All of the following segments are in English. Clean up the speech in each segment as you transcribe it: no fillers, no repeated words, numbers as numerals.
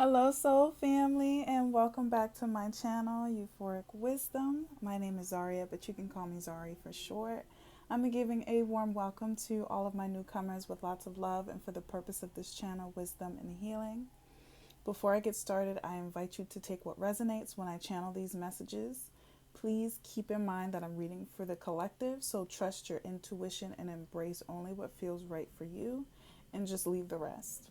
Hello, soul family, and welcome back to my channel, Euphoric Wisdom. My name is Zaria, but you can call me Zari for short. I'm giving a warm welcome to all of my newcomers with lots of love and for the purpose of this channel, wisdom and healing. Before I get started, I invite you to take what resonates when I channel these messages. Please keep in mind that I'm reading for the collective, so trust your intuition and embrace only what feels right for you, and just leave the rest.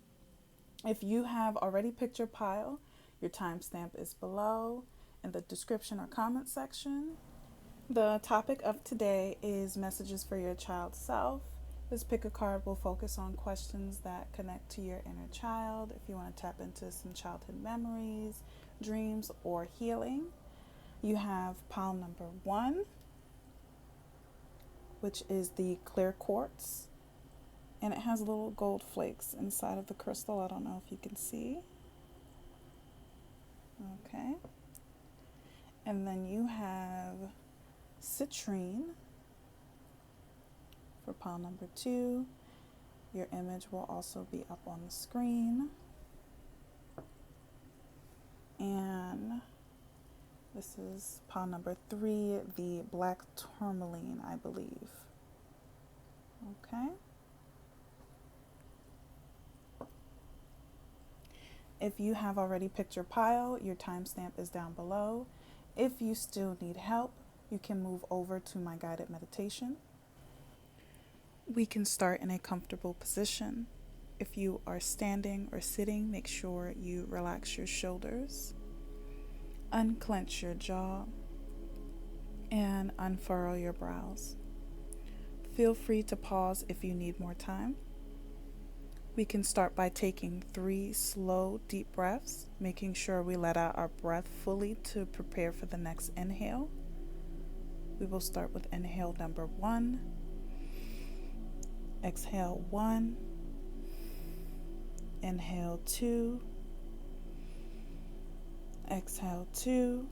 If you have already picked your pile, your timestamp is below in the description or comment section. The topic of today is messages for your child self. This pick a card will focus on questions that connect to your inner child. If you want to tap into some childhood memories, dreams, or healing, you have pile number 1, which is the clear quartz. And it has little gold flakes inside of the crystal. I don't know if you can see. Okay. And then you have citrine for pile number 2. Your image will also be up on the screen. And this is pile number 3, the black tourmaline, I believe. Okay. If you have already picked your pile, your timestamp is down below. If you still need help, you can move over to my guided meditation. We can start in a comfortable position. If you are standing or sitting, make sure you relax your shoulders, unclench your jaw, and unfurrow your brows. Feel free to pause if you need more time. We can start by taking 3 slow, deep breaths, making sure we let out our breath fully to prepare for the next inhale. We will start with inhale number 1, exhale 1, inhale 2, exhale 2,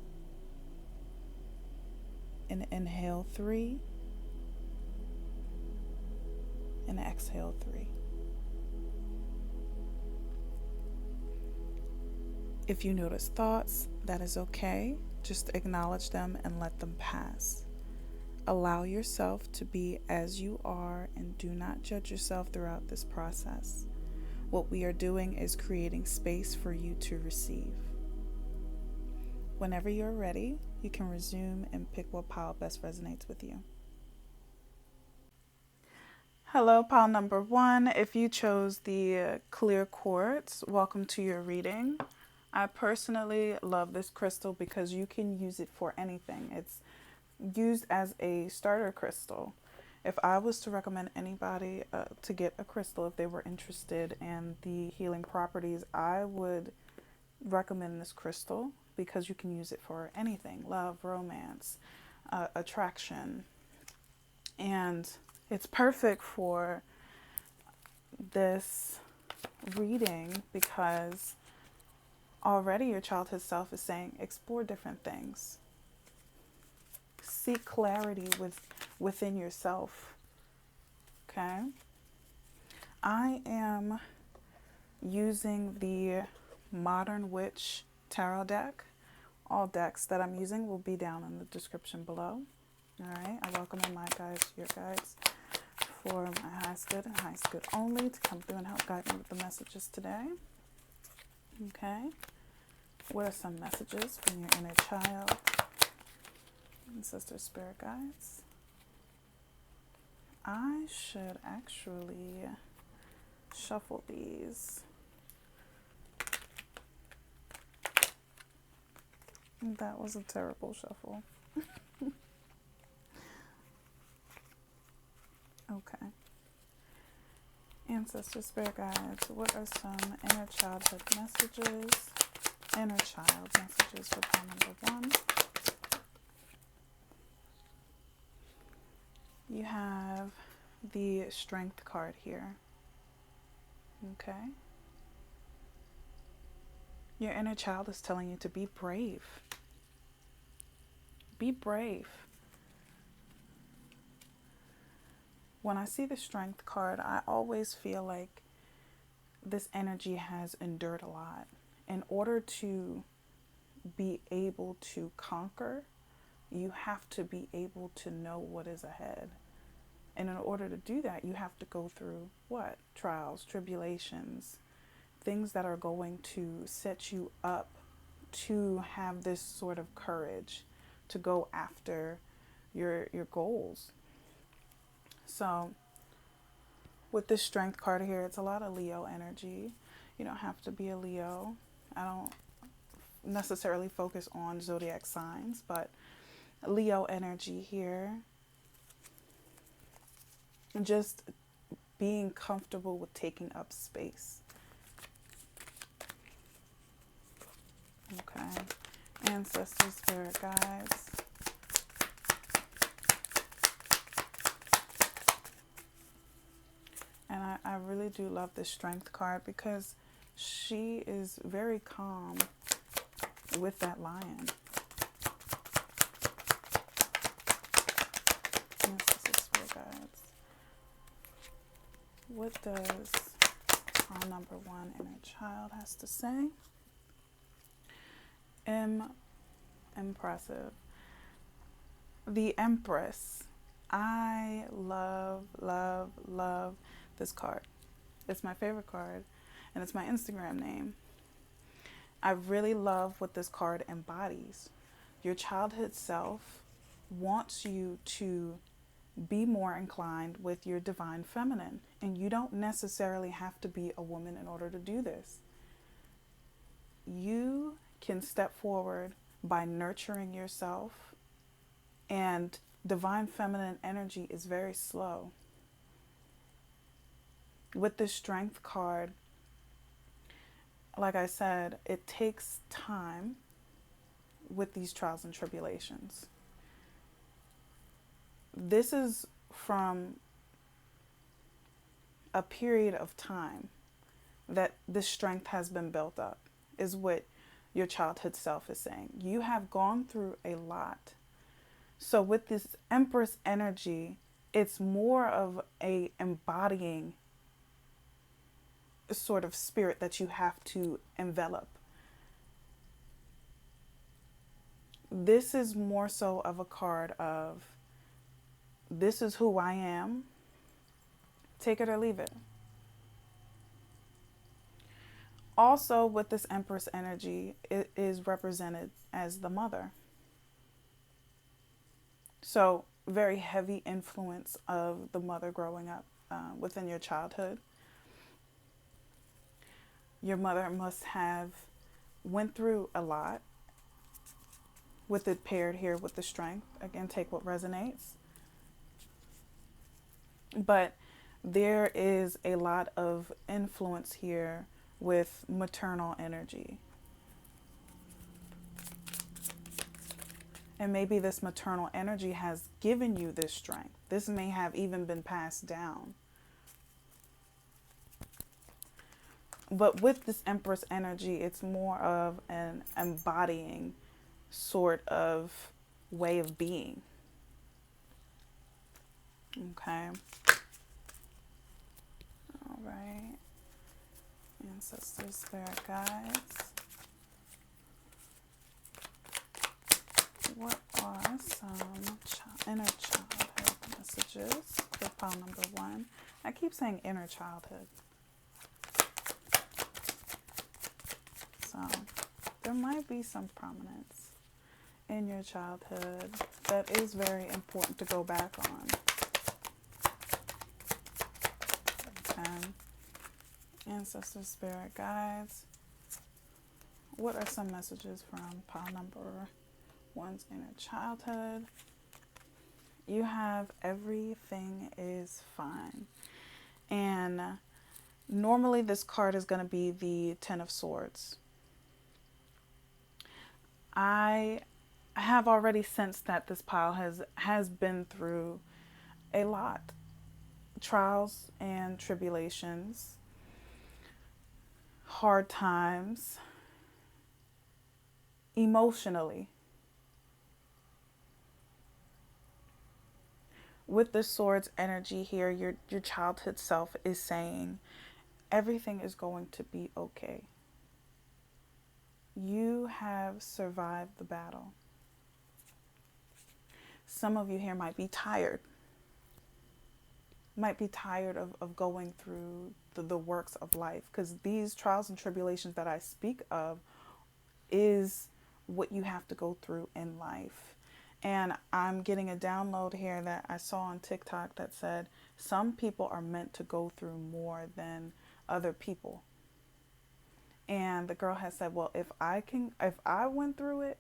and inhale 3, and exhale 3. If you notice thoughts, that is okay. Just acknowledge them and let them pass. Allow yourself to be as you are and do not judge yourself throughout this process. What we are doing is creating space for you to receive. Whenever you're ready, you can resume and pick what pile best resonates with you. Hello, pile number 1. If you chose the clear quartz, welcome to your reading. I personally love this crystal because you can use it for anything. It's used as a starter crystal. If I was to recommend anybody to get a crystal if they were interested in the healing properties, I would recommend this crystal because you can use it for anything: love, romance, attraction. And it's perfect for this reading because already your childhood self is saying, explore different things. Seek clarity within yourself. Okay? I am using the Modern Witch Tarot deck. All decks that I'm using will be down in the description below. Alright, I welcome my guides, your guides, for my highest good and highest good only to come through and help guide me with the messages today. Okay? What are some messages from your inner child, ancestor, spirit guides? I should actually shuffle these. That was a terrible shuffle. Okay. Ancestor, spirit guides, what are some inner childhood messages? Inner child messages for pile number 1. You have the Strength card here. Okay. Your inner child is telling you to be brave. Be brave. When I see the Strength card, I always feel like this energy has endured a lot. in order to be able to conquer, you have to be able to know what is ahead. And in order to do that, you have to go through what? Trials, tribulations, things that are going to set you up to have this sort of courage to go after your goals. So with this strength card here, it's a lot of Leo energy. You don't have to be a Leo. I don't necessarily focus on zodiac signs, but Leo energy here. Just being comfortable with taking up space. Okay. Ancestors, spirit guides. And I really do love this strength card because she is very calm with that lion. Ancestors, spirit guides. What does our number one inner child has to say? Impressive. The Empress. I love, love, love this card. It's my favorite card, and it's my Instagram name. I really love what this card embodies. Your childhood self wants you to be more inclined with your divine feminine, and you don't necessarily have to be a woman in order to do this. You can step forward by nurturing yourself, and divine feminine energy is very slow. With the strength card, like I said, it takes time with these trials and tribulations. This is from a period of time that this strength has been built up, is what your childhood self is saying. You have gone through a lot. So with this Empress energy, it's more of a embodying sort of spirit that you have to envelop. This is more so of a card of, this is who I am, take it or leave it. Also, with this Empress energy, it is represented as the mother. So, very heavy influence of the mother growing up within your childhood. Your mother must have went through a lot, with it paired here with the strength. Again, take what resonates. But there is a lot of influence here with maternal energy. And maybe this maternal energy has given you this strength. This may have even been passed down. But with this Empress energy, it's more of an embodying sort of way of being. Okay. All right. Ancestors, spirit guides. What are some inner childhood messages for pile number one? I keep saying inner childhood. So there might be some prominence in your childhood that is very important to go back on. Okay. Ancestors, spirit guides. What are some messages from pile number one's inner childhood? You have everything is fine. And normally this card is going to be the Ten of Swords. I have already sensed that this pile has been through a lot. Trials and tribulations, hard times, emotionally. With the Swords energy here, your childhood self is saying everything is going to be okay. you have survived the battle. Some of you here might be tired. Might be tired of going through the works of life, because these trials and tribulations that I speak of is what you have to go through in life. And I'm getting a download here that I saw on TikTok that said some people are meant to go through more than other people. And the girl has said, well, if I went through it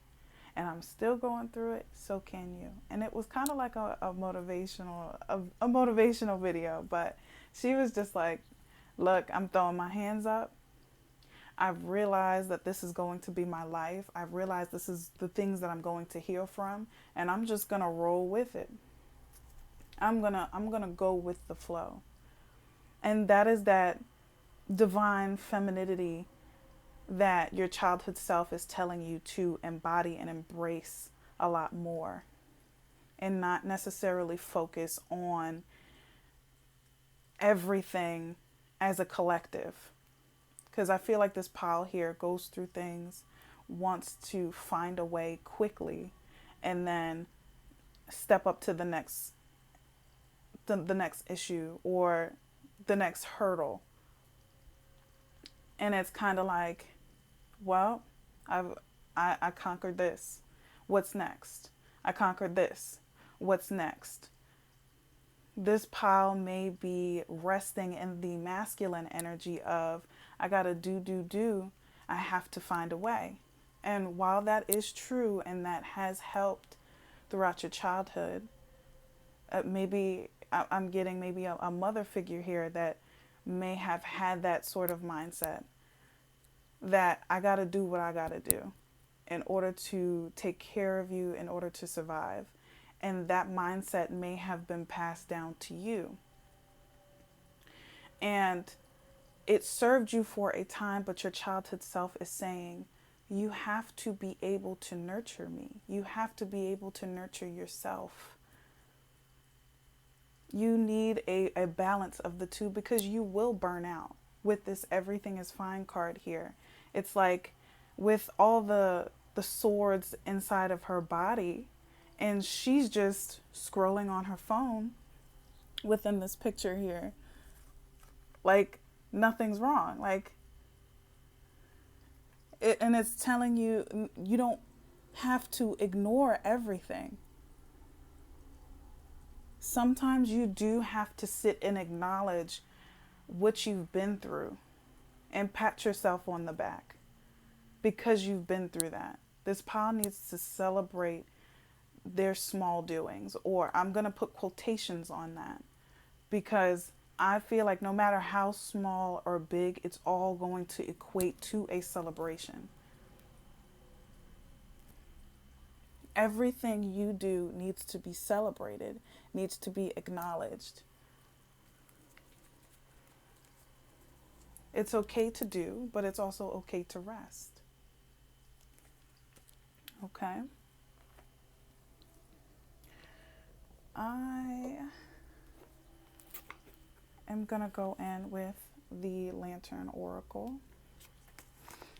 and I'm still going through it, so can you. And it was kind of like a motivational video, but she was just like, look, I'm throwing my hands up. I've realized that this is going to be my life. I've realized this is the things that I'm going to heal from, and I'm just going to roll with it. I'm going to go with the flow. And that is that divine femininity that your childhood self is telling you to embody and embrace a lot more, and not necessarily focus on everything as a collective. Because I feel like this Pyle here goes through things, wants to find a way quickly, and then step up to the next issue or the next hurdle. And it's kind of like, well, I conquered this. What's next? I conquered this. What's next? This Pyle may be resting in the masculine energy of, I gotta do. I have to find a way. And while that is true and that has helped throughout your childhood, maybe I'm getting maybe a mother figure here that may have had that sort of mindset, that I got to do what I got to do in order to take care of you, in order to survive. And that mindset may have been passed down to you. And it served you for a time, but your childhood self is saying, you have to be able to nurture me. You have to be able to nurture yourself. You need a balance of the two, because you will burn out with this everything is fine card here. It's like with all the swords inside of her body, and she's just scrolling on her phone within this picture here. Like nothing's wrong. And it's telling you, you don't have to ignore everything. Sometimes you do have to sit and acknowledge what you've been through and pat yourself on the back because you've been through that. This Pyle needs to celebrate their small doings, or I'm going to put quotations on that, because I feel like no matter how small or big, it's all going to equate to a celebration. Everything you do needs to be celebrated, needs to be acknowledged. It's okay to do, but it's also okay to rest. Okay? I am going to go in with the Lantern Oracle.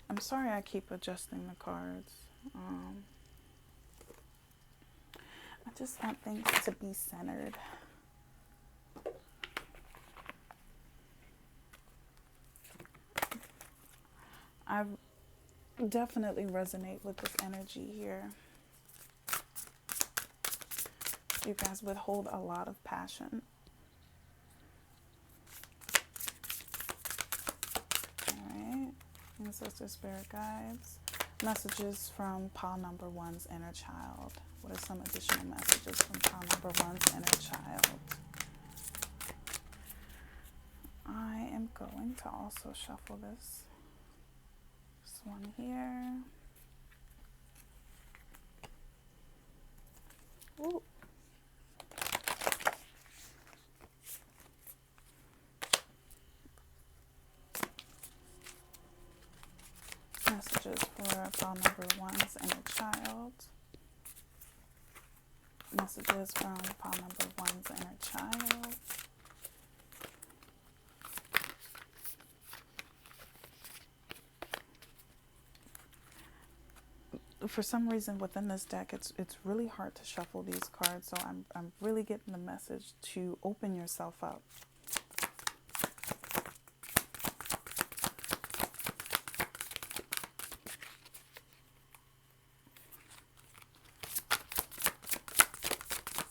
I'm sorry I keep adjusting the cards. I just want things to be centered. I definitely resonate with this energy here. You guys withhold a lot of passion. Alright. Ancestor Spirit Guides. Messages from Pyle number 1's inner child. What are some additional messages from Pyle number 1's inner child? I am going to also shuffle this one here. Ooh. Messages for Pyle number 1's inner child. Messages from Pyle number 1's inner child. for some reason within this deck, it's really hard to shuffle these cards. So I'm really getting the message to open yourself up.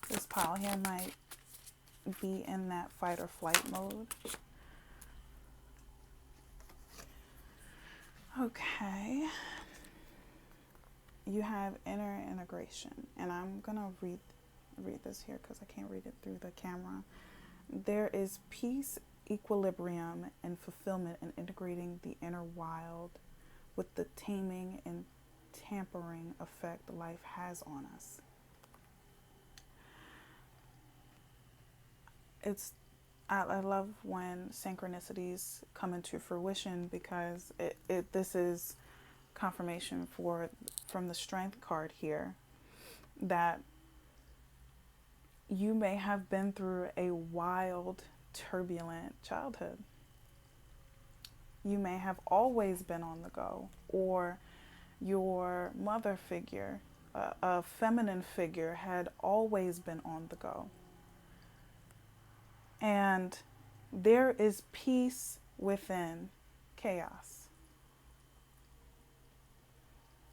This pile here might be in that fight or flight mode. Okay. You have inner integration, and I'm gonna read this here because I can't read it through the camera. There is peace, equilibrium, and fulfillment in integrating the inner wild with the taming and tampering effect life has on us. I love when synchronicities come into fruition, because this is confirmation from the Strength card here that you may have been through a wild, turbulent childhood. You may have always been on the go, or your mother figure, a feminine figure, had always been on the go. And there is peace within chaos.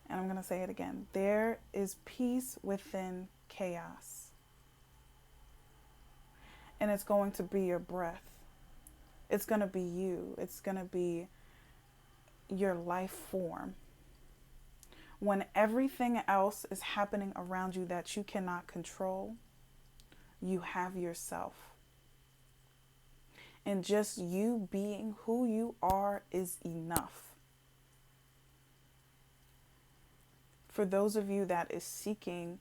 And I'm going to say it again. There is peace within chaos. And it's going to be your breath. It's going to be you. It's going to be your life form. When everything else is happening around you that you cannot control, you have yourself. And just you being who you are is enough. For those of you that is seeking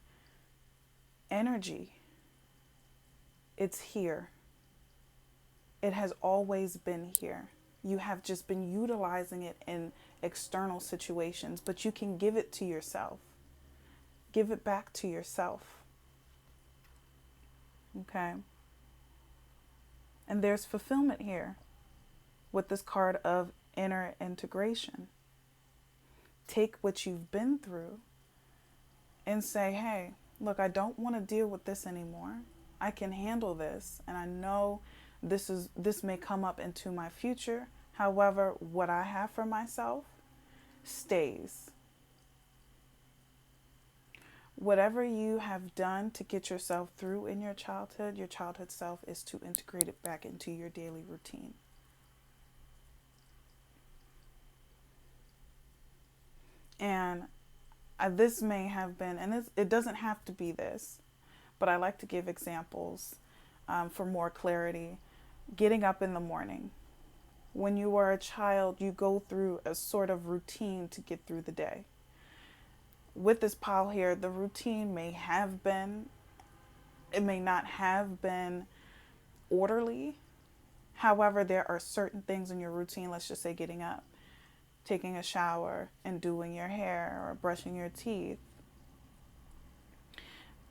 energy, it's here. It has always been here. You have just been utilizing it in external situations, but you can give it to yourself. Give it back to yourself. Okay? And there's fulfillment here with this card of inner integration. Take what you've been through and say, hey, look, I don't want to deal with this anymore. I can handle this. And I know this may come up into my future. However, what I have for myself stays. Whatever you have done to get yourself through in your childhood self is to integrate it back into your daily routine. And this may have been, and it doesn't have to be this, but I like to give examples for more clarity. Getting up in the morning. When you are a child, you go through a sort of routine to get through the day. With this pile here, the routine may have been, it may not have been orderly. However, there are certain things in your routine, let's just say getting up, taking a shower, and doing your hair or brushing your teeth.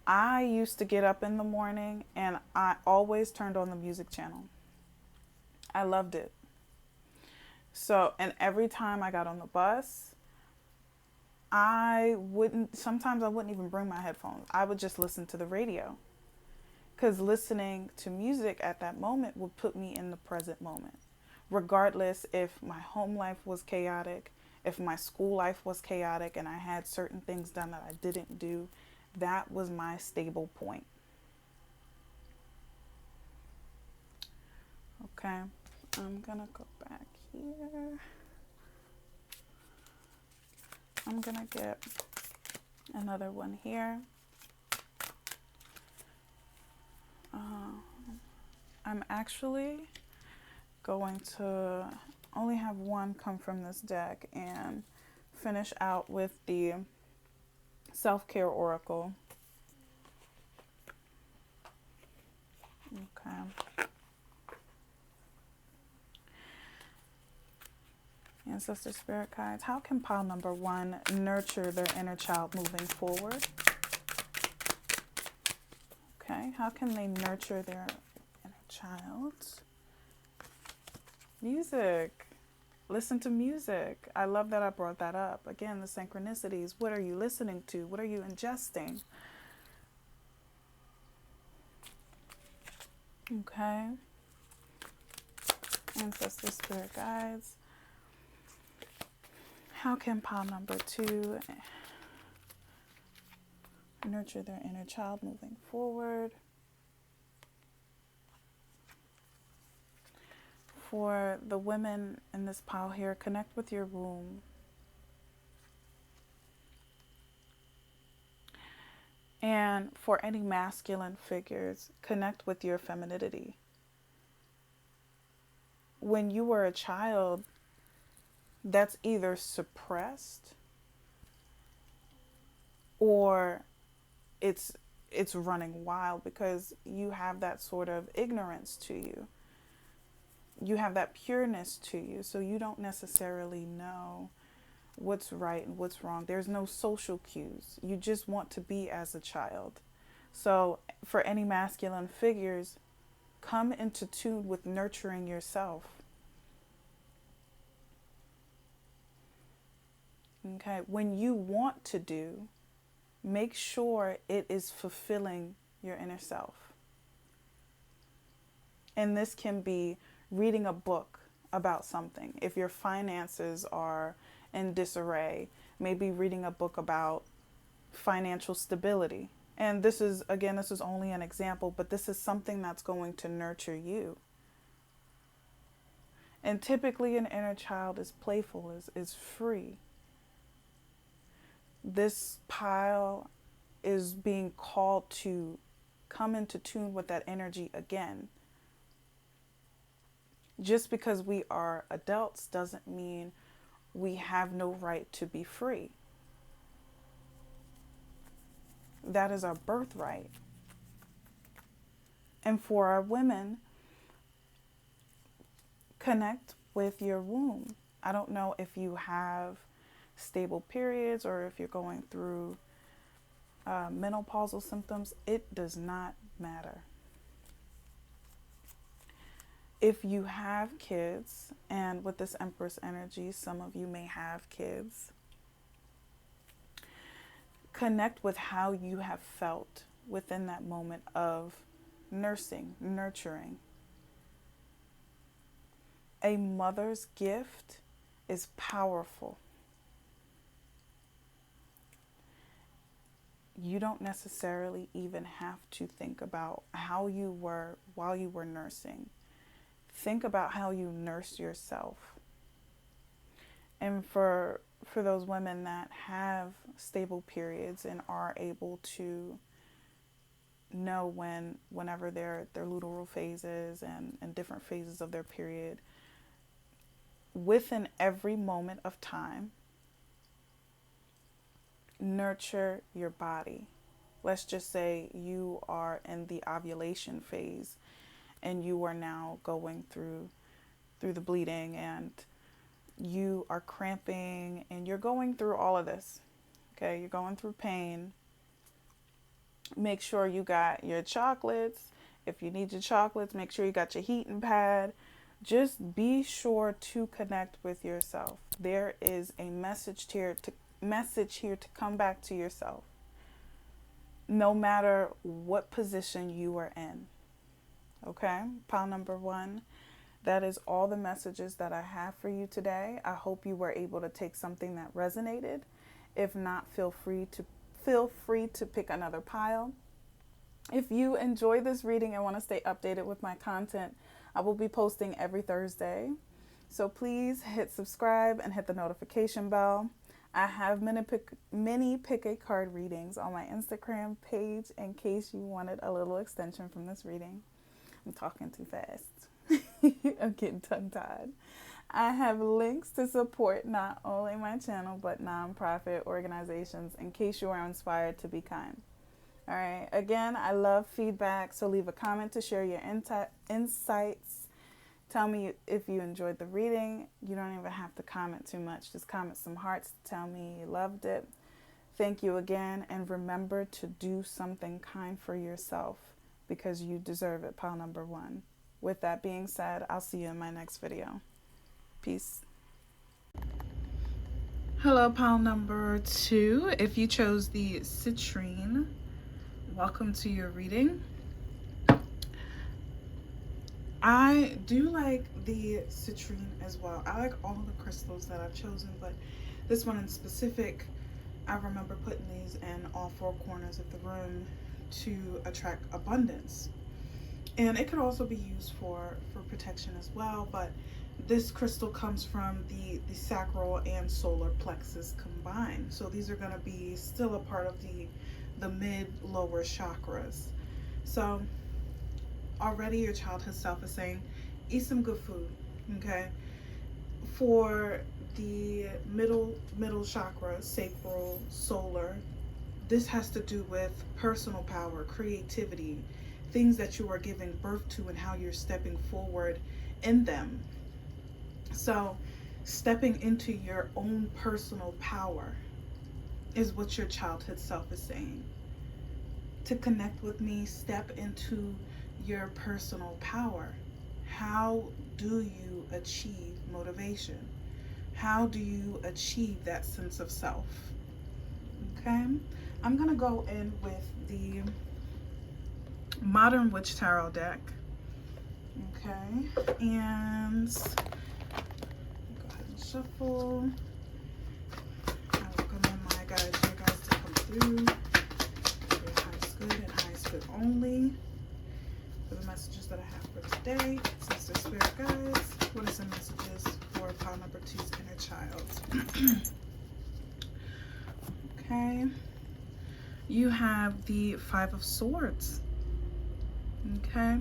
I used to get up in the morning and I always turned on the music channel. I loved it. So, and every time I got on the bus, sometimes I wouldn't even bring my headphones. I would just listen to the radio. Because listening to music at that moment would put me in the present moment. Regardless if my home life was chaotic, if my school life was chaotic and I had certain things done that I didn't do, that was my stable point. Okay, I'm gonna go back here. I'm gonna get another one here. I'm actually going to only have one come from this deck and finish out with the Self-Care Oracle. Okay. Ancestor Spirit Guides, how can pile number 1 nurture their inner child moving forward? Okay, how can they nurture their inner child? Music. Listen to music. I love that I brought that up. Again, the synchronicities. What are you listening to? What are you ingesting? Okay. Ancestor spirit guides. How can pile number 2 nurture their inner child moving forward? For the women in this pile here, connect with your womb. And for any masculine figures, connect with your femininity. When you were a child, that's either suppressed or it's running wild because you have that sort of ignorance to you. You have that pureness to you, so you don't necessarily know what's right and what's wrong. There's no social cues. You just want to be as a child. So for any masculine figures, come into tune with nurturing yourself. Okay, when you want to do, make sure it is fulfilling your inner self. And this can be reading a book about something. If your finances are in disarray, maybe reading a book about financial stability. And this is, again, this is only an example, but this is something that's going to nurture you. And typically an inner child is playful, is free. This pile is being called to come into tune with that energy again. Just because we are adults doesn't mean we have no right to be free. That is our birthright. And for our women, connect with your womb. I don't know if you have stable periods or if you're going through menopausal symptoms. It does not matter. If you have kids, and with this Empress energy, some of you may have kids, connect with how you have felt within that moment of nursing, nurturing. A mother's gift is powerful. You don't necessarily even have to think about how you were while you were nursing. Think about how you nurse yourself. And for those women that have stable periods and are able to know whenever their luteal phases and different phases of their period, within every moment of time, nurture your body. Let's just say you are in the ovulation phase and you are now going through the bleeding and you are cramping and you're going through all of this. Okay, you're going through pain. Make sure you got your chocolates. If you need your chocolates, make sure you got your heating pad. Just be sure to connect with yourself. There is a message here to come back to yourself. No matter what position you are in. Okay, pile number 1. That is all the messages that I have for you today. I hope you were able to take something that resonated. If not, feel free to pick another pile. If you enjoy this reading and want to stay updated with my content, I will be posting every Thursday. So please hit subscribe and hit the notification bell. I have mini pick a card readings on my Instagram page in case you wanted a little extension from this reading. I'm talking too fast. I'm getting tongue-tied. I have links to support not only my channel, but nonprofit organizations in case you are inspired to be kind. All right. Again, I love feedback, so leave a comment to share your insights. Tell me if you enjoyed the reading. You don't even have to comment too much. Just comment some hearts to tell me you loved it. Thank you again, and remember to do something kind for yourself because you deserve it, pile number 1. With that being said, I'll see you in my next video. Peace. Hello, pile number 2. If you chose the citrine, welcome to your reading. I do like the citrine as well. I like all of the crystals that I've chosen, but this one in specific, I remember putting these in all 4 corners of the room to attract abundance. And it could also be used for protection as well, but this crystal comes from the sacral and solar plexus combined. So these are going to be still a part of the mid-lower chakras. So already your childhood self is saying, eat some good food, okay? For the middle chakra, sacral, solar, this has to do with personal power, creativity, things that you are giving birth to and how you're stepping forward in them. So stepping into your own personal power is what your childhood self is saying. To connect with me, step into your personal power. How do you achieve motivation? How do you achieve that sense of self? Okay, I'm gonna go in with the Modern Witch Tarot deck. Okay, and go ahead and shuffle. I recommend my guides, your guys to come through. Your highest good and highest good only. For the messages that I have for today, Sister Spirit Guides, what are some messages for pile number 2's inner child? Okay, you have the 5 of Swords. Okay,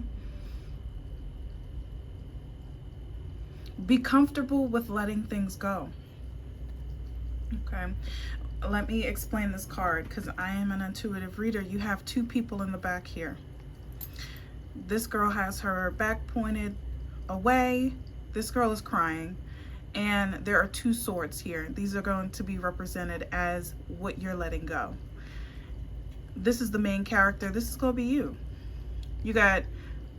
be comfortable with letting things go. Okay, let me explain this card because I am an intuitive reader. You have 2 people in the back here. This girl has her back pointed away. This girl is crying, and there are 2 swords here. These are going to be represented as what you're letting go. This is the main character. This is going to be you. You got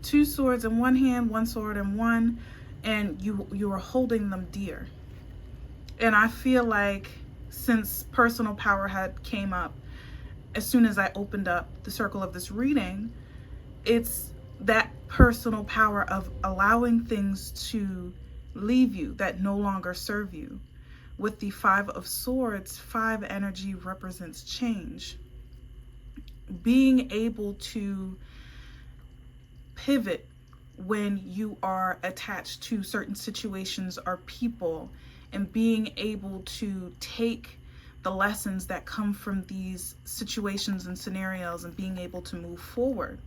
2 swords in one hand, 1 sword in one, and you are holding them dear. And I feel like since personal power had came up, as soon as I opened up the circle of this reading, it's that personal power of allowing things to leave you that no longer serve you. With the 5 of Swords, 5 energy represents change. Being able to pivot when you are attached to certain situations or people, and being able to take the lessons that come from these situations and scenarios and being able to move forward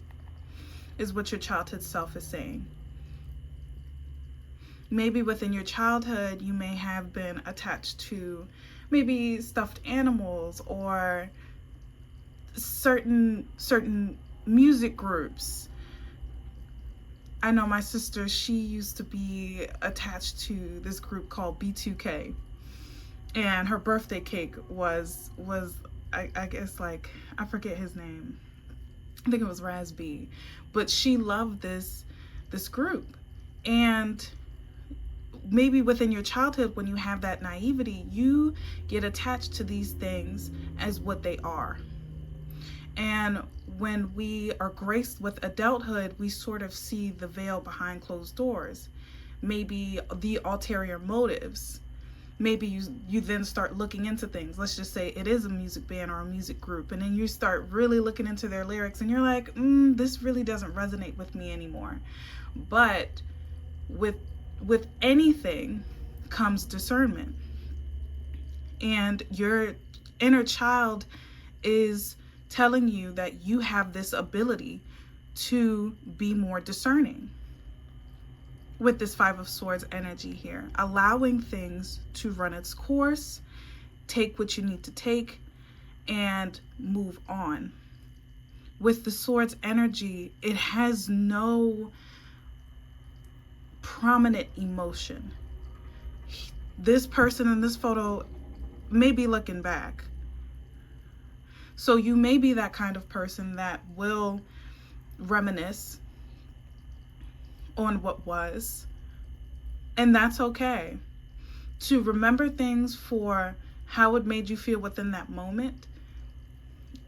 is what your childhood self is saying. Maybe within your childhood, you may have been attached to maybe stuffed animals or certain music groups. I know my sister, she used to be attached to this group called B2K, and her birthday cake was I guess, like, I forget his name. I think it was Raz-B, but she loved this group. And maybe within your childhood, when you have that naivety, you get attached to these things as what they are. And when we are graced with adulthood, we sort of see the veil behind closed doors, maybe the ulterior motives. Maybe you then start looking into things. Let's just say it is a music band or a music group, and then you start really looking into their lyrics, and you're like, this really doesn't resonate with me anymore. But with anything comes discernment, and your inner child is telling you that you have this ability to be more discerning. With this 5 of Swords energy here, allowing things to run its course, take what you need to take, and move on. With the Swords energy, it has no prominent emotion. This person in this photo may be looking back. So you may be that kind of person that will reminisce on what was, and that's okay. To remember things for how it made you feel within that moment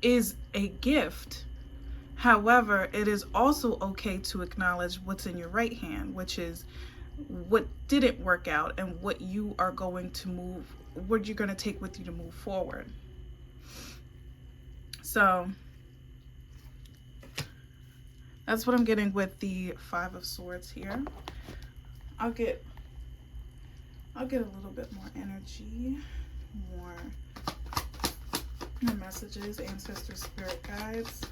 is a gift. However, it is also okay to acknowledge what's in your right hand, which is what didn't work out and what you are going to move, what you're going to take with you to move forward. So that's what I'm getting with the Five of Swords here. I'll get a little bit more energy, more messages, ancestors, spirit guides.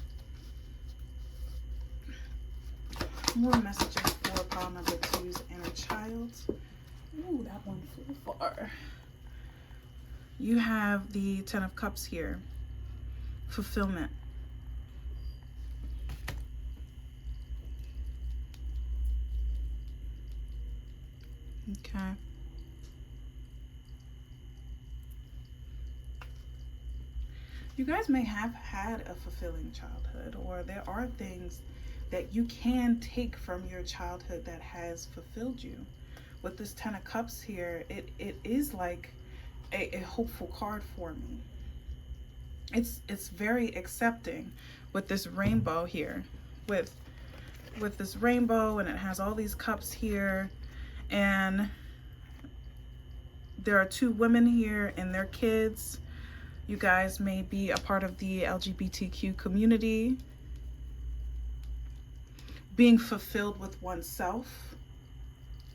More messages for pile number 2's inner child. Ooh, that one flew far. You have the Ten of Cups here. Fulfillment. Okay. You guys may have had a fulfilling childhood, or there are things that you can take from your childhood that has fulfilled you. With this Ten of Cups here, it is like a hopeful card for me. It's very accepting with this rainbow here, with this rainbow, and it has all these cups here, and there are 2 women here and their kids. You guys may be a part of the LGBTQ community. Being fulfilled with oneself,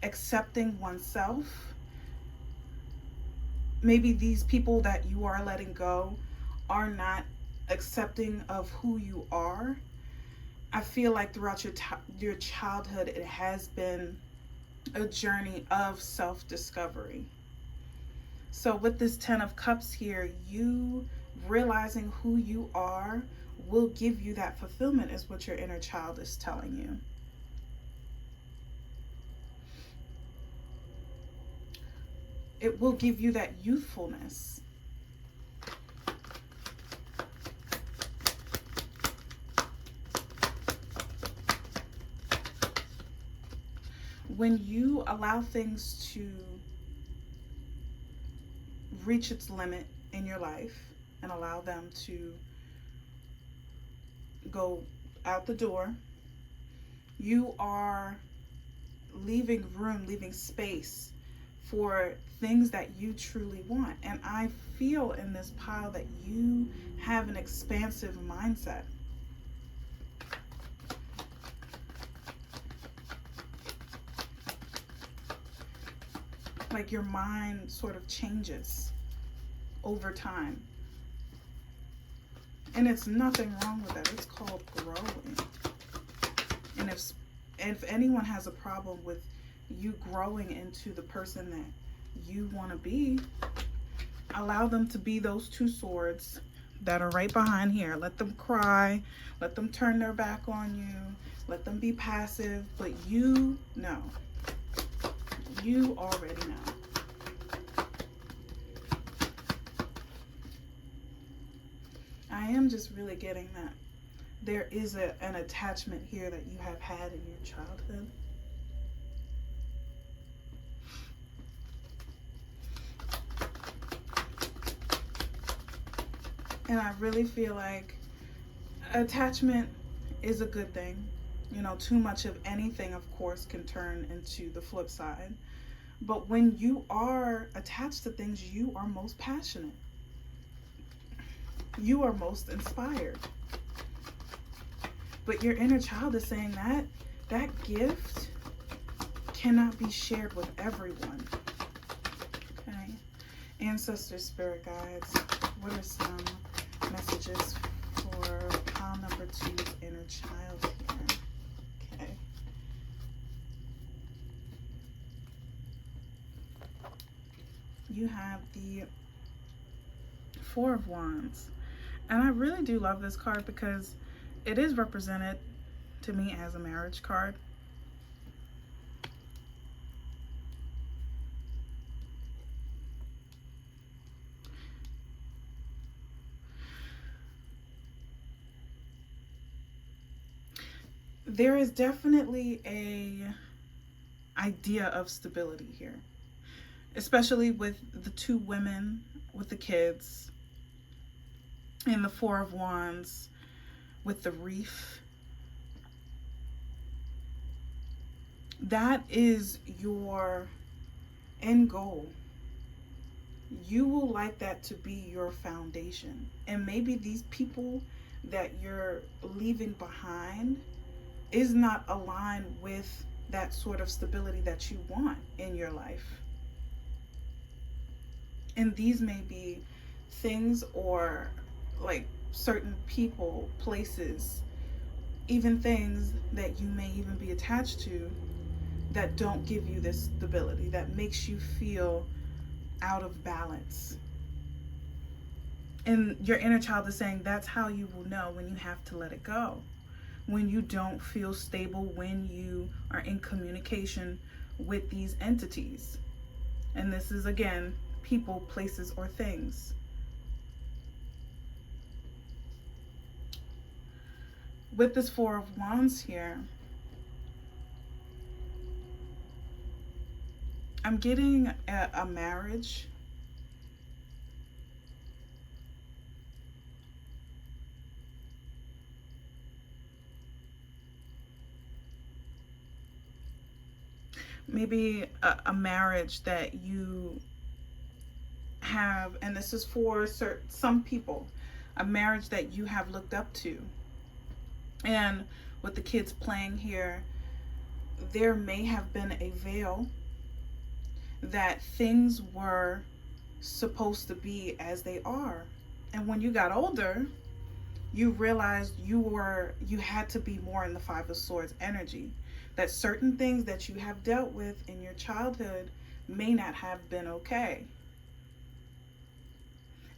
accepting oneself. Maybe these people that you are letting go are not accepting of who you are. I feel like throughout your childhood, it has been a journey of self-discovery. So with this Ten of Cups here, you realizing who you are will give you that fulfillment, is what your inner child is telling you. It will give you that youthfulness. When you allow things to reach its limit in your life and allow them to go out the door, you are leaving room, leaving space for things that you truly want. And I feel in this pile that you have an expansive mindset. Like your mind sort of changes over time. And it's nothing wrong with that. It's called growing. And if anyone has a problem with you growing into the person that you want to be, allow them to be those 2 swords that are right behind here. Let them cry. Let them turn their back on you. Let them be passive. But you know. You already know. I am just really getting that there is an attachment here that you have had in your childhood. And I really feel like attachment is a good thing. You know, too much of anything, of course, can turn into the flip side. But when you are attached to things, you are most passionate. You are most inspired. But your inner child is saying that that gift cannot be shared with everyone. Okay. Ancestors, spirit guides, what are some messages for pile number 2's inner child here? Okay. You have the Four of Wands. And I really do love this card because it is represented to me as a marriage card. There is definitely a idea of stability here. especially with the two women with the kids, and the Four of Wands with the reef. That is your end goal. You will like that to be your foundation. And maybe these people that you're leaving behind is not aligned with that sort of stability that you want in your life. And these may be things or like certain people, places, even things that you may even be attached to that don't give you this stability, that makes you feel out of balance. And your inner child is saying that's how you will know when you have to let it go. When you don't feel stable, when you are in communication with these entities. And this is, again, people, places, or things. With this Four of Wands here, I'm getting a marriage. Maybe a marriage that you have, and this is for some people, a marriage that you have looked up to. And with the kids playing here, there may have been a veil that things were supposed to be as they are. And when you got older, you realized you had to be more in the Five of Swords energy. That certain things that you have dealt with in your childhood may not have been okay.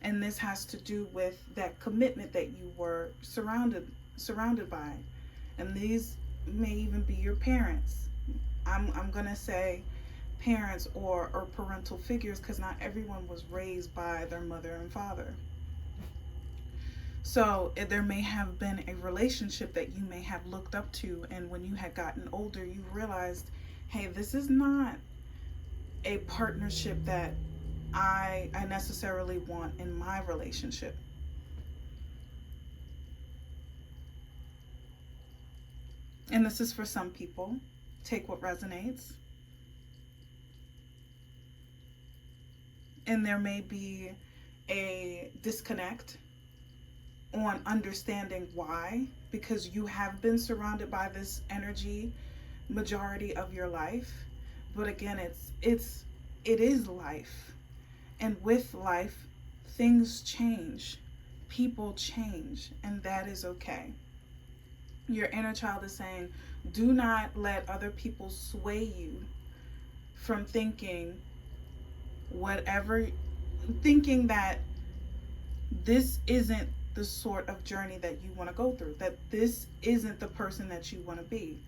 And this has to do with that commitment that you were surrounded by. And these may even be your parents. I'm gonna say parents or parental figures, because not everyone was raised by their mother and father. So there may have been a relationship that you may have looked up to, and when you had gotten older, you realized, hey, this is not a partnership that I necessarily want in my relationship. And this is for some people. Take what resonates. And there may be a disconnect on understanding why, because you have been surrounded by this energy majority of your life. But again, it is life. And with life, things change. People change, and that is okay. Your inner child is saying, do not let other people sway you from thinking that this isn't the sort of journey that you want to go through, that this isn't the person that you want to be.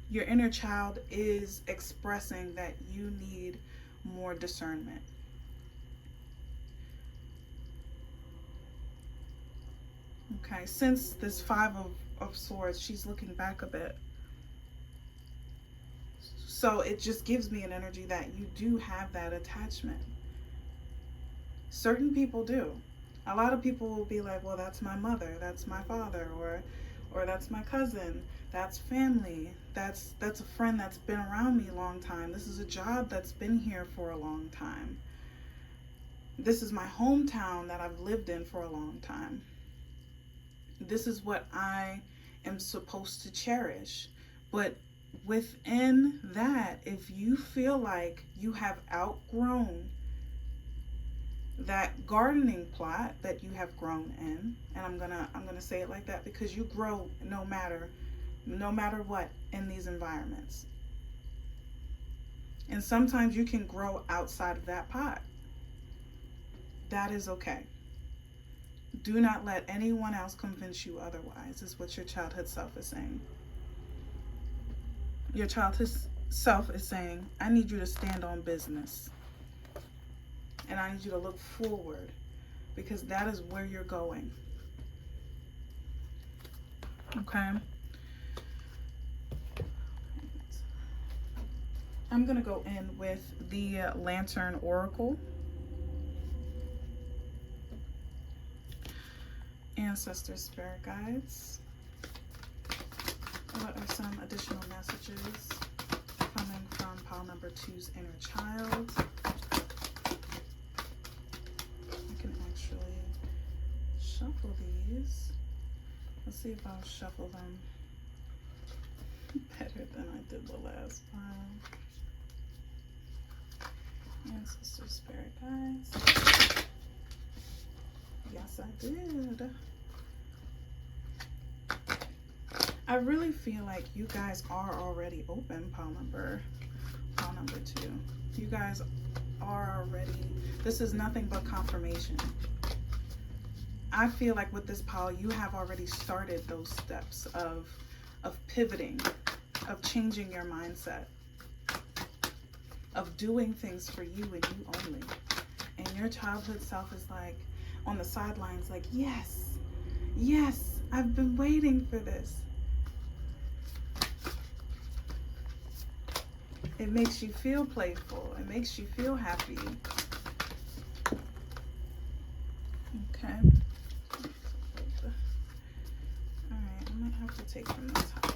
Your inner child is expressing that you need more discernment. Okay, since this Five of Swords, she's looking back a bit. So it just gives me an energy that you do have that attachment. Certain people do. A lot of people will be like, well, that's my mother, that's my father, or that's my cousin, that's family, that's a friend that's been around me a long time. This is a job that's been here for a long time. This is my hometown that I've lived in for a long time. This is what I am supposed to cherish. But within that, if you feel like you have outgrown that gardening plot that you have grown in, and I'm gonna say it like that, because you grow no matter what in these environments. And sometimes you can grow outside of that pot. That is okay. Do not let anyone else convince you otherwise, is what your childhood self is saying. Your childhood self is saying, I need you to stand on business. And I need you to look forward, because that is where you're going. Okay? I'm going to go in with the Lantern Oracle. Ancestor Spirit Guides. What are some additional messages coming from pile number 2's inner child? I can actually shuffle these. Let's see if I'll shuffle them better than I did the last pile. Ancestor Spirit Guides. Yes, I did. I really feel like you guys are already open, pile number 2. You guys are already, this is nothing but confirmation. I feel like with this pile, you have already started those steps of pivoting, of changing your mindset, of doing things for you and you only. And your childhood self is like on the sidelines, like, yes, yes, I've been waiting for this. It makes you feel playful. It makes you feel happy. Okay. Alright, I might have to take from the top.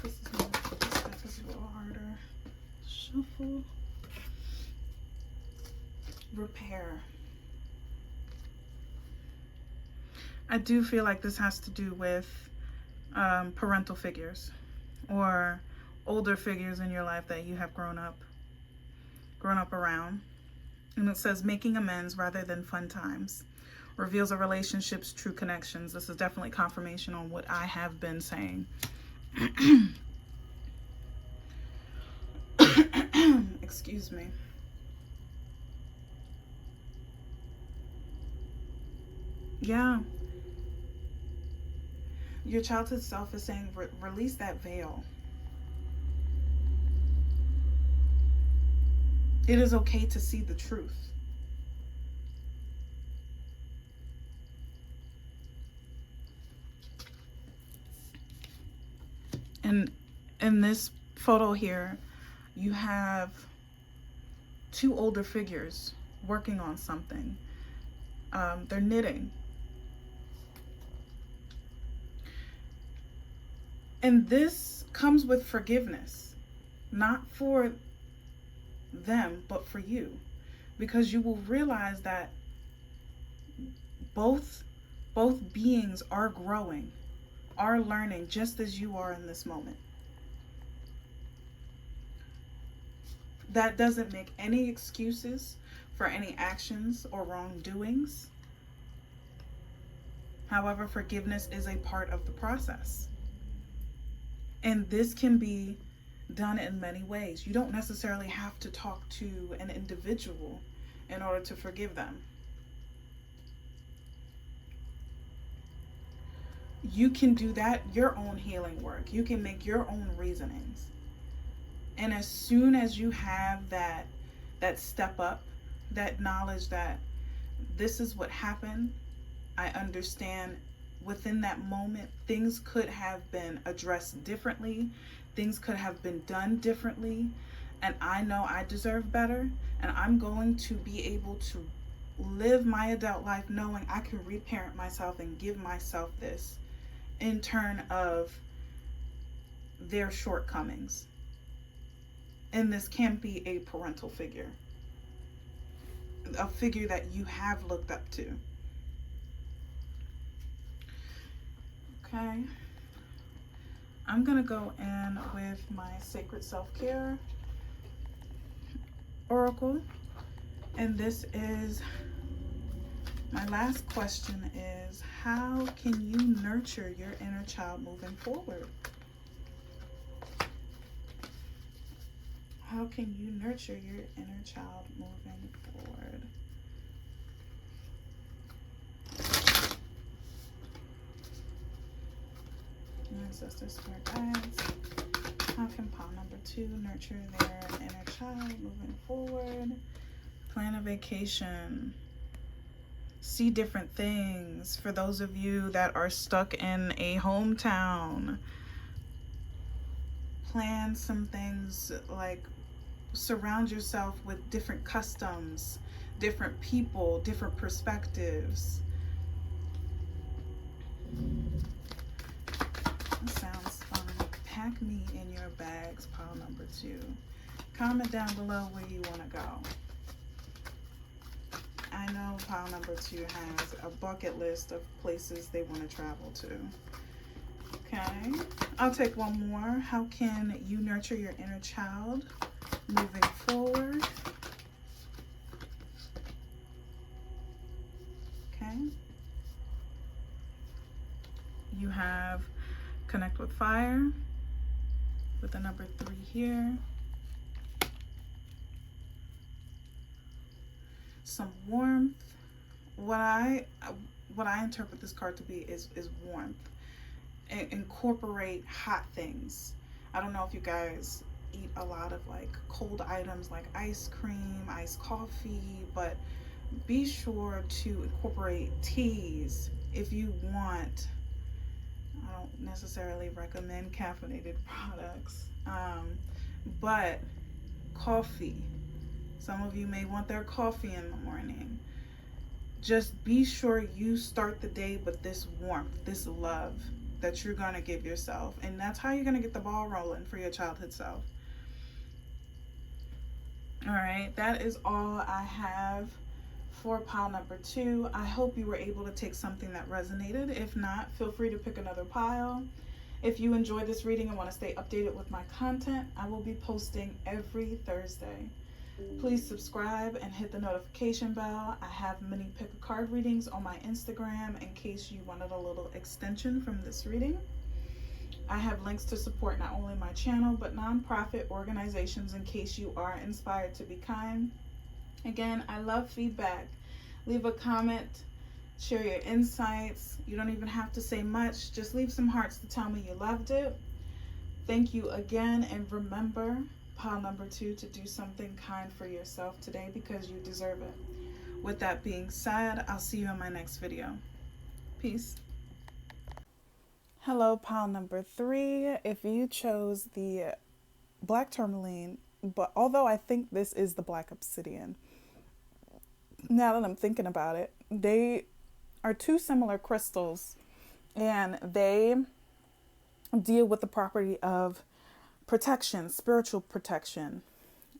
This step is a little harder. Shuffle. Repair. I do feel like this has to do with parental figures or older figures in your life that you have grown up around. And it says making amends rather than fun times reveals a relationship's true connections. This is definitely confirmation on what I have been saying. Excuse me. Yeah. Your childhood self is saying release that veil. It is okay to see the truth. And in this photo here, you have 2 older figures working on something. They're knitting. And this comes with forgiveness, not for them, but for you, because you will realize that both beings are growing, are learning just as you are in this moment. That doesn't make any excuses for any actions or wrongdoings. However, forgiveness is a part of the process. And this can be done in many ways. You don't necessarily have to talk to an individual in order to forgive them. You can do that, your own healing work. You can make your own reasonings. And as soon as you have that step up, that knowledge that this is what happened, I understand within that moment, things could have been addressed differently. Things could have been done differently. And I know I deserve better. And I'm going to be able to live my adult life knowing I can reparent myself and give myself this in turn of their shortcomings. And this can be a parental figure. A figure that you have looked up to. Okay, I'm gonna go in with my Sacred Self-Care Oracle, and this is my last question is, how can you nurture your inner child moving forward? How can you nurture your inner child moving forward? Ancestor Spirit Guides. How can pile number 2 nurture their inner child moving forward? Plan a vacation. See different things. For those of you that are stuck in a hometown, plan some things, like surround yourself with different customs, different people, different perspectives. That sounds fun. Pack me in your bags, pile number 2. Comment down below where you want to go. I know pile number 2 has a bucket list of places they want to travel to. Okay, I'll take one more. How can you nurture your inner child moving forward? Okay. You have connect with fire with the number 3 here. Some warmth. What I interpret this card to be is warmth. Incorporate hot things. I don't know if you guys eat a lot of like cold items like ice cream, iced coffee, but be sure to incorporate teas if you want. I don't necessarily recommend caffeinated products, but coffee. Some of you may want their coffee in the morning. Just be sure you start the day with this warmth, this love that you're going to give yourself. And that's how you're going to get the ball rolling for your childhood self. All right, that is all I have for pile number 2. I hope you were able to take something that resonated. If not, feel free to pick another pile. If you enjoyed this reading and want to stay updated with my content, I will be posting every Thursday. Please subscribe and hit the notification bell. I have mini pick a card readings on my Instagram in case you wanted a little extension from this reading. I have links to support not only my channel but nonprofit organizations in case you are inspired to be kind. Again, I love feedback. Leave a comment, share your insights. You don't even have to say much. Just leave some hearts to tell me you loved it. Thank you again, and remember, pile number 2, to do something kind for yourself today because you deserve it. With that being said, I'll see you in my next video. Peace. Hello, pile number 3. If you chose the black tourmaline, but although I think this is the black obsidian, now that I'm thinking about it, they are 2 similar crystals and they deal with the property of protection, spiritual protection.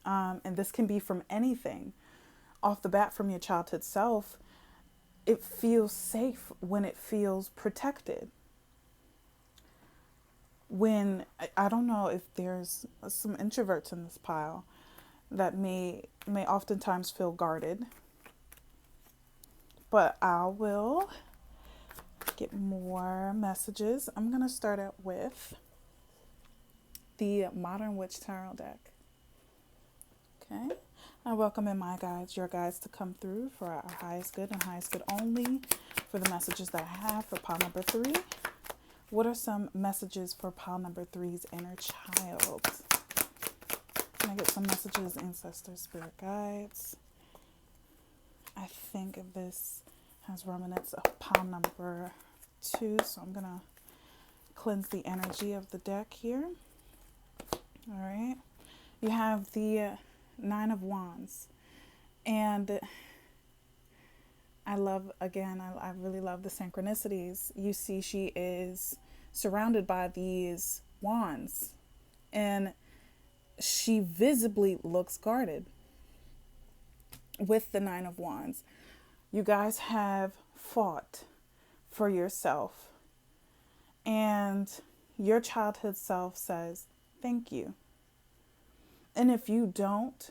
And this can be from anything. Off the bat, from your childhood self, it feels safe when it feels protected. When, I don't know if there's some introverts in this pile that may oftentimes feel guarded, but I will get more messages. I'm going to start out with the Modern Witch Tarot deck. Okay. I welcome in my guides, your guides, to come through for our highest good and highest good only for the messages that I have for pile number 3. What are some messages for pile number 3's inner child? Can I get some messages, ancestors, spirit guides? I think this has remnants of pile number 2, so I'm going to cleanse the energy of the deck here. All right. You have the 9 of Wands. And I love, again, I really love the synchronicities. You see she is surrounded by these wands and she visibly looks guarded with the 9 of Wands. You guys have fought for yourself and your childhood self says, thank you. And if you don't,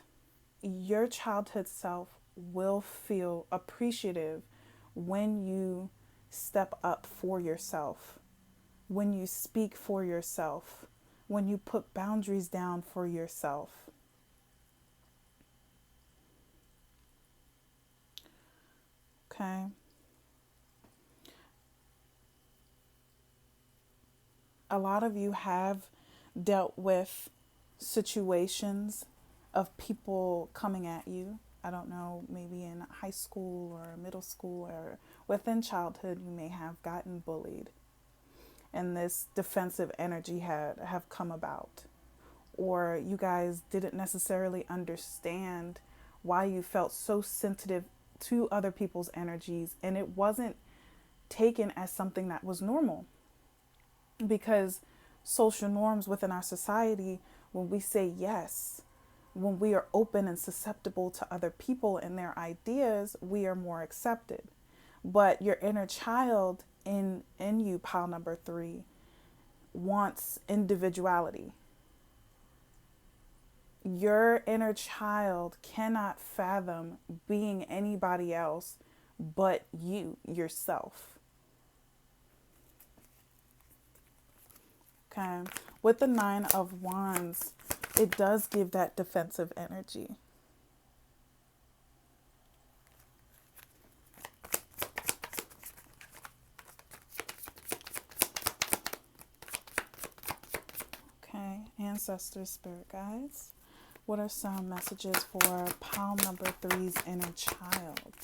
your childhood self will feel appreciative when you step up for yourself, when you speak for yourself, when you put boundaries down for yourself. Okay. A lot of you have dealt with situations of people coming at you. I don't know, maybe in high school or middle school or within childhood, you may have gotten bullied. And this defensive energy have come about. or you guys didn't necessarily understand why you felt so sensitive to other people's energies, and it wasn't taken as something that was normal. Because social norms within our society, when we say yes, when we are open and susceptible to other people and their ideas, we are more accepted. But your inner child in you, pile number 3, wants individuality. Your inner child cannot fathom being anybody else but you, yourself. Okay. With the 9 of Wands, it does give that defensive energy. Okay. Ancestors, spirit guides, what are some messages for pile number 3's inner child?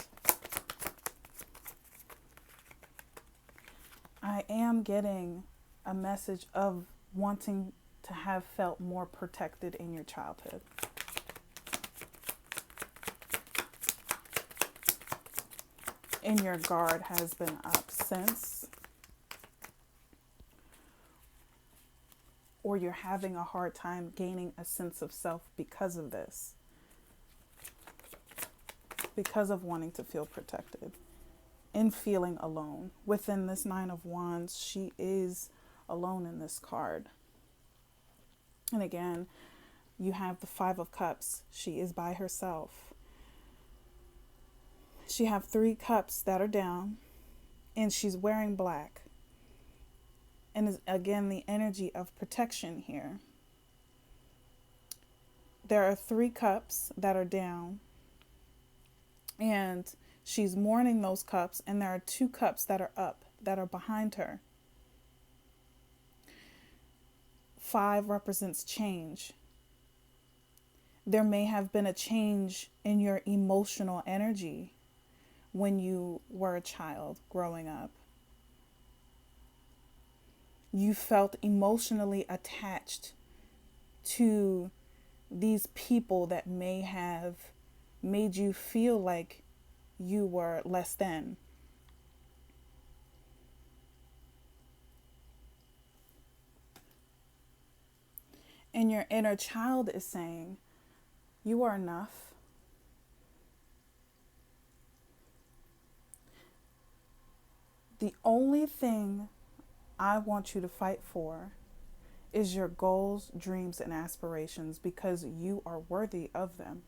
I am getting a message of wanting to have felt more protected in your childhood. And your guard has been up since, or you're having a hard time gaining a sense of self because of this, because of wanting to feel protected and feeling alone. Within this 9 of Wands, she is alone in this card. And again, you have the 5 of Cups. She is by herself. She have 3 cups that are down, and she's wearing black. And is again the energy of protection here. There are 3 cups that are down, and she's mourning those cups, and there are 2 cups that are up, that are behind her. 5 represents change. There may have been a change in your emotional energy when you were a child growing up. You felt emotionally attached to these people that may have made you feel like you were less than. And your inner child is saying, you are enough. The only thing I want you to fight for is your goals, dreams, and aspirations, because you are worthy of them.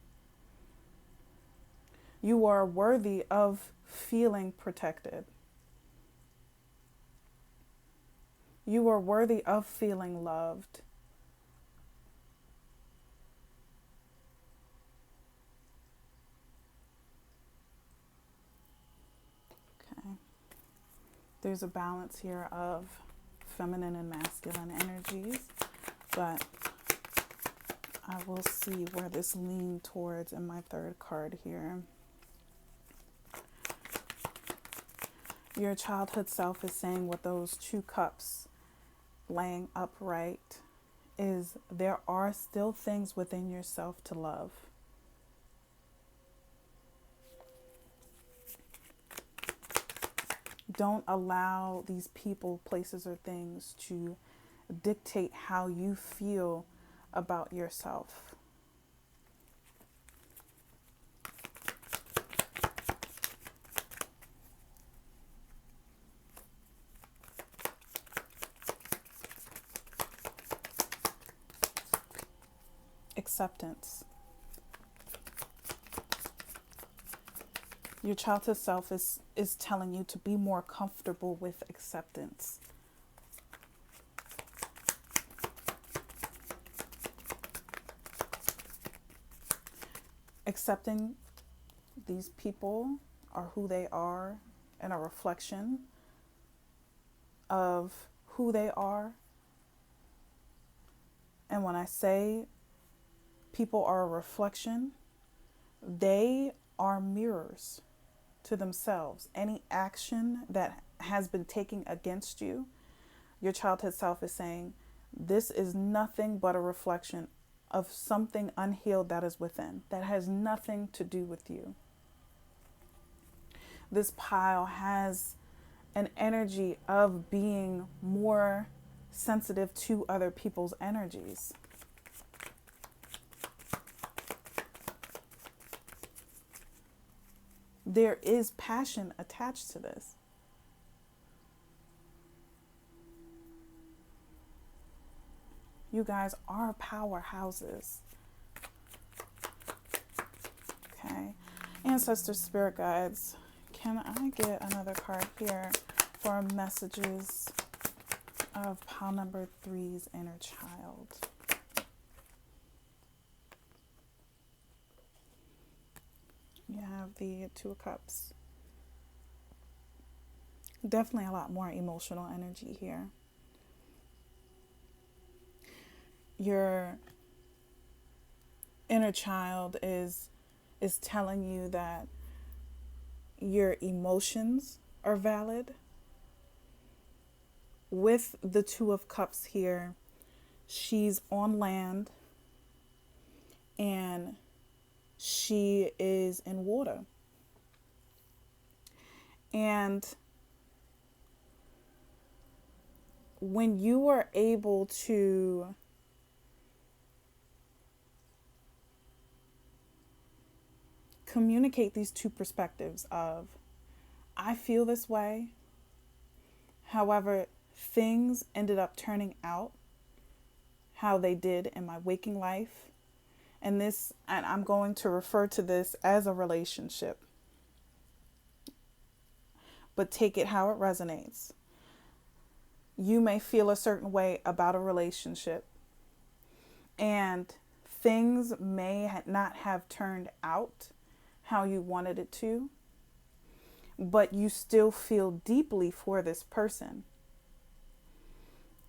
You are worthy of feeling protected. You are worthy of feeling loved. Okay. There's a balance here of feminine and masculine energies, but I will see where this leans towards in my 3rd card here. Your childhood self is saying, with those 2 cups laying upright, is there are still things within yourself to love. Don't allow these people, places, or things to dictate how you feel about yourself. Acceptance. Your childhood self is telling you to be more comfortable with acceptance. Accepting these people are who they are and a reflection of who they are. And when I say people are a reflection, they are mirrors to themselves. Any action that has been taken against you, your childhood self is saying, This is nothing but a reflection of something unhealed that is within, that has nothing to do with you. This pile has an energy of being more sensitive to other people's energies. There is passion attached to this. You guys are powerhouses. Okay. Ancestor spirit guides, can I get another card here for messages of pile number 3's inner child? You have the Two of Cups. Definitely a lot more emotional energy here. Your inner child is telling you that your emotions are valid. With the Two of Cups here, she's on land and she is in water. And when you are able to communicate these two perspectives of, I feel this way, however, things ended up turning out how they did in my waking life. And I'm going to refer to this as a relationship, but take it how it resonates. You may feel a certain way about a relationship, and things may not have turned out how you wanted it to, but you still feel deeply for this person.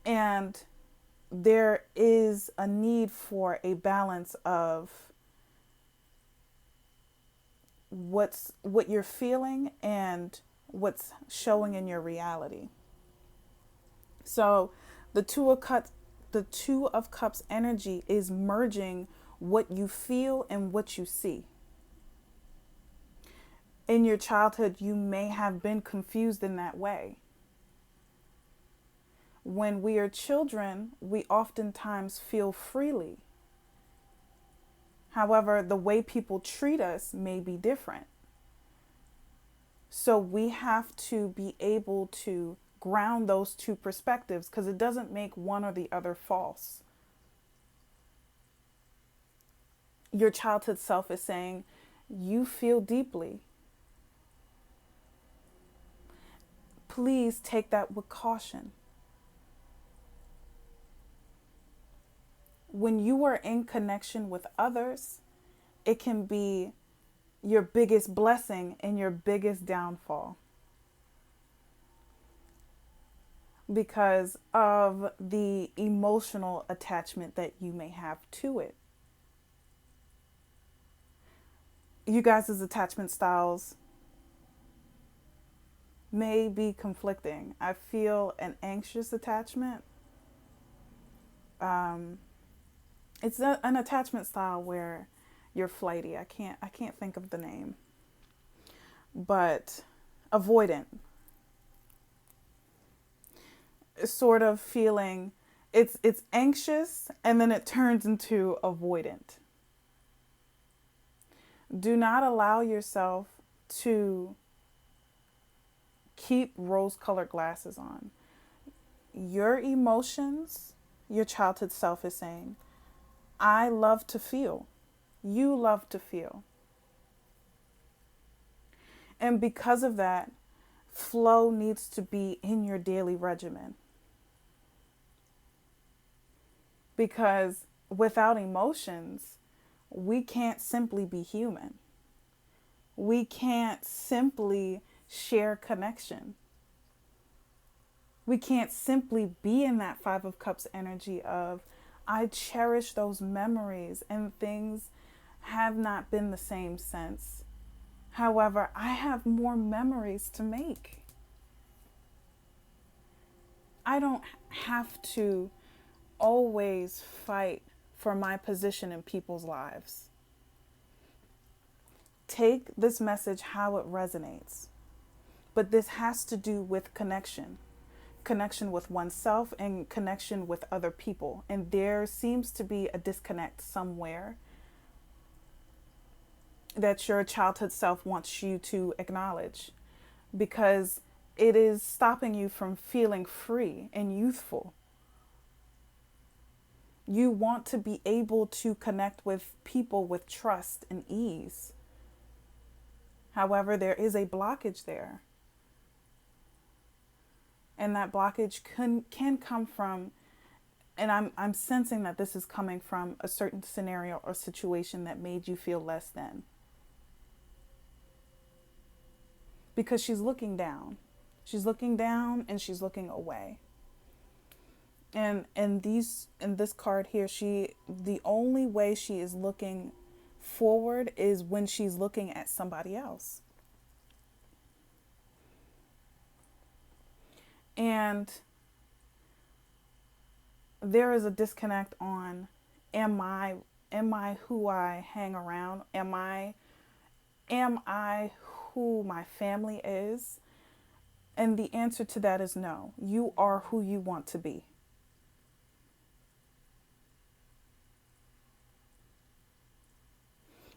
And there is a need for a balance of what you're feeling and what's showing in your reality. So the Two of Cups energy is merging what you feel and what you see. In your childhood, you may have been confused in that way. When we are children, we oftentimes feel freely. However, the way people treat us may be different. So we have to be able to ground those two perspectives, because it doesn't make one or the other false. Your childhood self is saying, you feel deeply. Please take that with caution. When you are in connection with others, it can be your biggest blessing and your biggest downfall because of the emotional attachment that you may have to it. You guys' attachment styles may be conflicting. I feel an anxious attachment. It's an attachment style where you're flighty. I can't think of the name. But avoidant. Sort of feeling it's anxious and then it turns into avoidant. Do not allow yourself to keep rose-colored glasses on. Your emotions, your childhood self is saying, I love to feel. You love to feel. And because of that, flow needs to be in your daily regimen. Because without emotions, we can't simply be human. We can't simply share connection. We can't simply be in that Five of Cups energy of, I cherish those memories and things have not been the same since. However, I have more memories to make. I don't have to always fight for my position in people's lives. Take this message how it resonates. But this has to do with connection with oneself and connection with other people. And there seems to be a disconnect somewhere that your childhood self wants you to acknowledge, because it is stopping you from feeling free and youthful. You want to be able to connect with people with trust and ease. However, there is a blockage there. And that blockage can come from, and I'm sensing that this is coming from a certain scenario or situation that made you feel less than. Because she's looking down. She's looking down and she's looking away. And in this card here, the only way she is looking forward is when she's looking at somebody else. And there is a disconnect on, am I who I hang around? Am I who my family is? And the answer to that is no. You are who you want to be.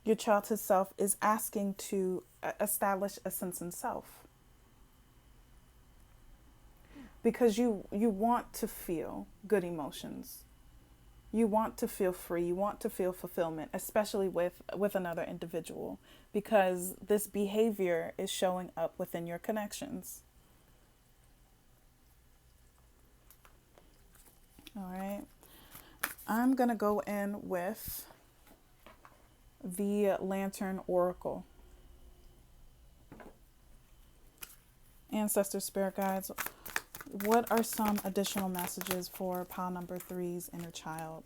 Your childhood self is asking to establish a sense in self. Because you want to feel good emotions. You want to feel free. You want to feel fulfillment, especially with another individual, because this behavior is showing up within your connections. All right. I'm going to go in with the Lantern Oracle. Ancestor Spirit Guides, what are some additional messages for pile number 3's inner child?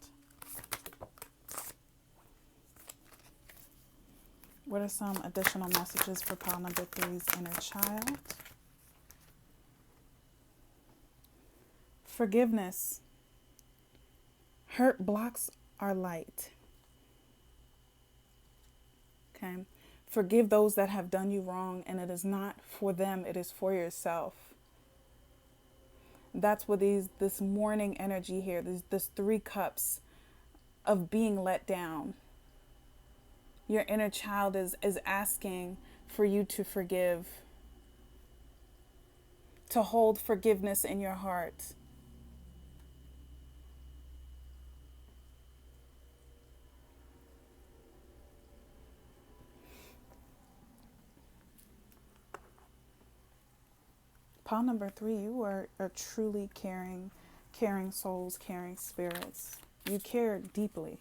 What are some additional messages for pile number 3's inner child? Forgiveness. Hurt blocks our light. Okay. Forgive those that have done you wrong, and it is not for them, it is for yourself. That's what this mourning energy here, this 3 cups of being let down. Your inner child is asking for you to forgive, to hold forgiveness in your heart. Pile number 3, you are truly caring souls, caring spirits. You care deeply.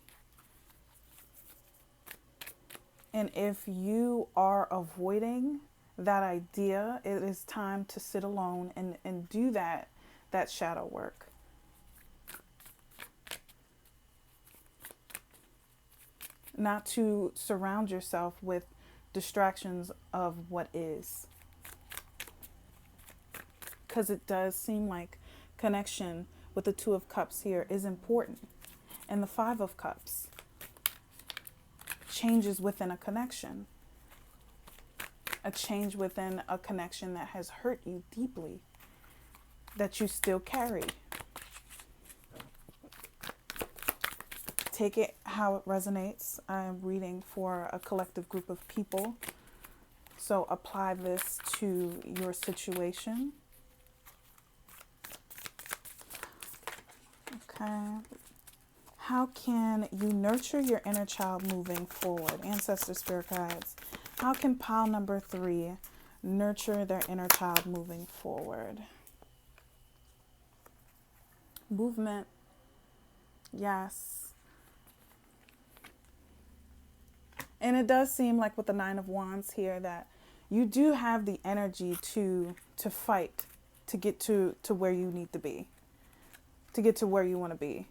And if you are avoiding that idea, it is time to sit alone and do that shadow work. Not to surround yourself with distractions of what is. Because it does seem like connection with the 2 of Cups here is important. And the 5 of Cups, changes within a connection. A change within a connection that has hurt you deeply, that you still carry. Take it how it resonates. I'm reading for a collective group of people. So apply this to your situation. Okay. How can you nurture your inner child moving forward? Ancestor Spirit Guides. How can pile number 3 nurture their inner child moving forward? Movement. Yes. And it does seem like with the 9 of Wands here that you do have the energy to fight to get to where you need to be. To get to where you want to be.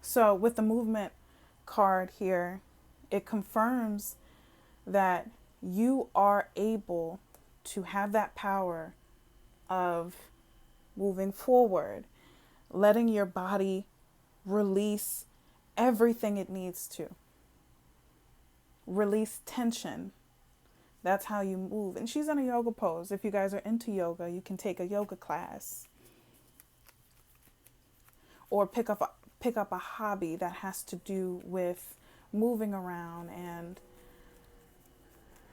So with the movement card here, it confirms that you are able to have that power of moving forward. letting your body release everything it needs to. Release tension. That's how you move. And she's in a yoga pose. If you guys are into yoga, you can take a yoga class. Or pick up a hobby that has to do with moving around and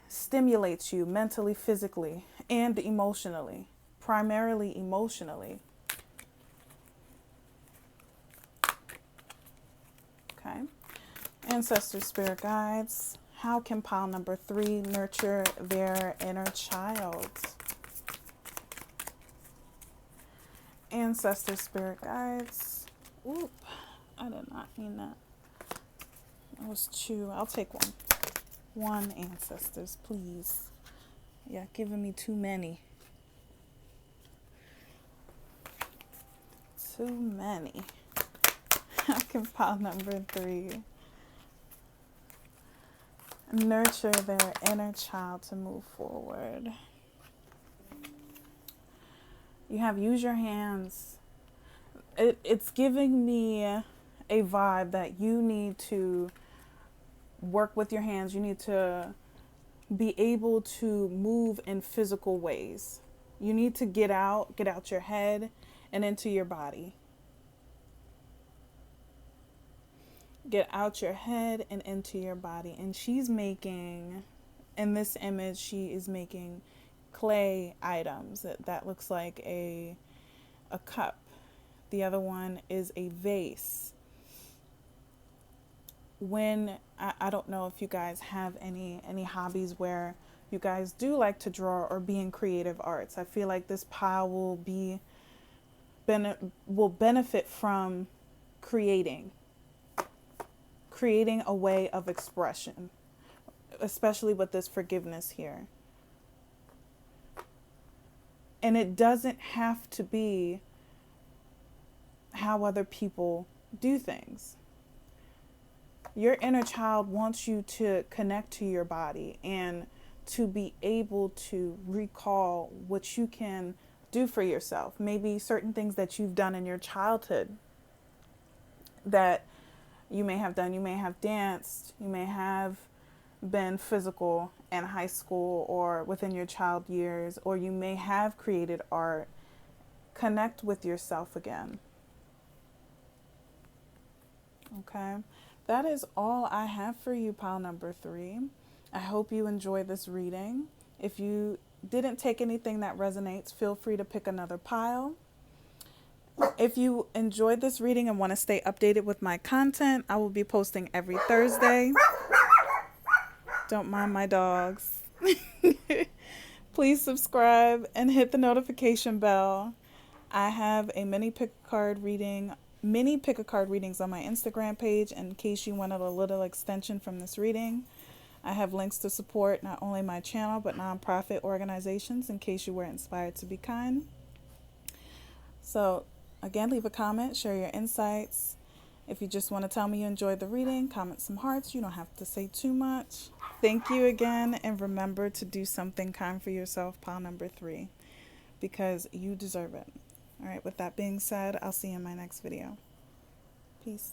stimulates you mentally, physically, and emotionally. Primarily emotionally. Okay. Ancestor spirit guides. How can pile number 3 nurture their inner child? Ancestor spirit guides. Oop, I did not mean that. That was 2. I'll take 1. 1 ancestors, please. Yeah, giving me too many. Too many. How can pile number 3 nurture their inner child to move forward? You have use your hands. It's giving me a vibe that you need to work with your hands. You need to be able to move in physical ways. You need to get out your head and into your body. Get out your head and into your body. And she's making, in this image, she is making clay items. That looks like a cup. The other one is a vase. When, I don't know if you guys have any hobbies where you guys do like to draw or be in creative arts. I feel like this pile will benefit from creating a way of expression, especially with this forgiveness here. And it doesn't have to be how other people do things. Your inner child wants you to connect to your body and to be able to recall what you can do for yourself. Maybe certain things that you've done in your childhood that you may have done. You may have danced. You may have been physical in high school or within your child years, or you may have created art. Connect with yourself again. Okay, that is all I have for you, pile number 3. I hope you enjoyed this reading. If you didn't take anything that resonates, feel free to pick another pile. If you enjoyed this reading and want to stay updated with my content, I will be posting every Thursday. Don't mind my dogs. Please subscribe and hit the notification bell. I have a mini pick-a-card readings on my Instagram page in case you wanted a little extension from this reading. I have links to support not only my channel but nonprofit organizations in case you were inspired to be kind. So again, leave a comment, share your insights. If you just want to tell me you enjoyed the reading, comment some hearts. You don't have to say too much. Thank you again, and remember to do something kind for yourself, pile number 3, because you deserve it. All right, with that being said, I'll see you in my next video. Peace.